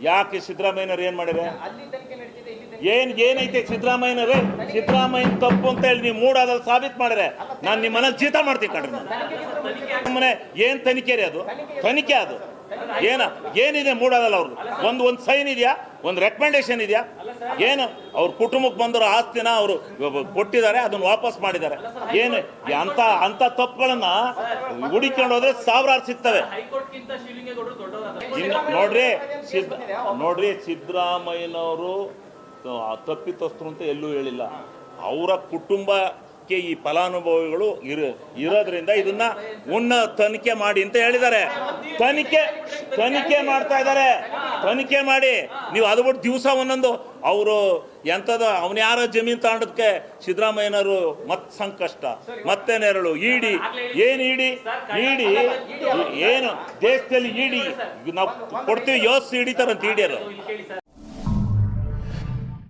ಯಾಕೆ ಸಿದ್ದರಾಮಯ್ಯನವ್ರು ಏನ್ ಮಾಡಿದ್ರೆ ಏನೈತೆ ಸಿದ್ದರಾಮಯ್ಯನವ್ರೆ ಸಿದ್ದರಾಮಯ್ಯನ ತಪ್ಪು ಅಂತ ಹೇಳಿ ನೀವು ಮೂಡಾದಲ್ಲಿ ಸಾಬೀತು ಮಾಡಿದ್ರೆ ನಾನು ನಿಮ್ಮ ಮನೇಲಿ ಜೀತ ಮಾಡ್ತೀನಿ ಕಣ್ರಿ. ನಮ್ಮನೆ ಏನ್ ತನಿಖೆ ರೀ ಅದು? ತನಿಖೆ ಅದು ಏನಿದೆ ಮೂಡಾದಲ್ಲಿ ಅವ್ರದ್ದು ಒಂದು ಸೈನ್ ಇದೆಯಾ? ಒಂದು ರೆಕಮೆಂಡೇಶನ್ ಇದೆಯಾ? ಏನು ಅವ್ರ ಕುಟುಂಬಕ್ಕೆ ಬಂದವರು ಆಸ್ತಿನ ಅವರು ಕೊಟ್ಟಿದ್ದಾರೆ, ಅದನ್ನ ವಾಪಸ್ ಮಾಡಿದ್ದಾರೆ. ಏನು ಅಂತ ತಪ್ಪುಗಳನ್ನ ಹುಡುಕೊಂಡು ಹೋದ್ರೆ ಸಾವಿರಾರು ಸಿಗ್ತವೆ. ನೋಡ್ರಿ ಸಿದ್ದರಾಮಯ್ಯನವರು ತಪ್ಪಿತಸ್ಥರು ಅಂತ ಎಲ್ಲೂ ಹೇಳಿಲ್ಲ. ಅವರ ಕುಟುಂಬಕ್ಕೆ ಈ ಫಲಾನುಭವಿಗಳು ಇರೋದ್ರಿಂದ ಇದನ್ನ ತನಿಖೆ ಮಾಡಿ ಅಂತ ಹೇಳಿದ್ದಾರೆ. ತನಿಖೆ ಮಾಡ್ತಾ ಇದ್ದಾರೆ. ತನಿಖೆ ಮಾಡಿ ನೀವು ಅದು ಬಿಟ್ಟು ದಿವಸ ಒಂದೊಂದು ಅವರು ಎಂಥದ್ದು ಅವನ ಯಾರೋ ಜಮೀನು ತಗೊಂಡದಕ್ಕೆ ಸಿದ್ದರಾಮಯ್ಯನವರು ಮತ್ತೆ ಸಂಕಷ್ಟ ಮತ್ತೆ ನೆರಳು ಇಡಿ ಏನು ದೇಶದಲ್ಲಿ ಇಡಿ ನಾವು ಕೊಡ್ತೀವಿ ಯೋಸ್ ಹಿಡಿತಾರಂತ ಇಡಿಯರು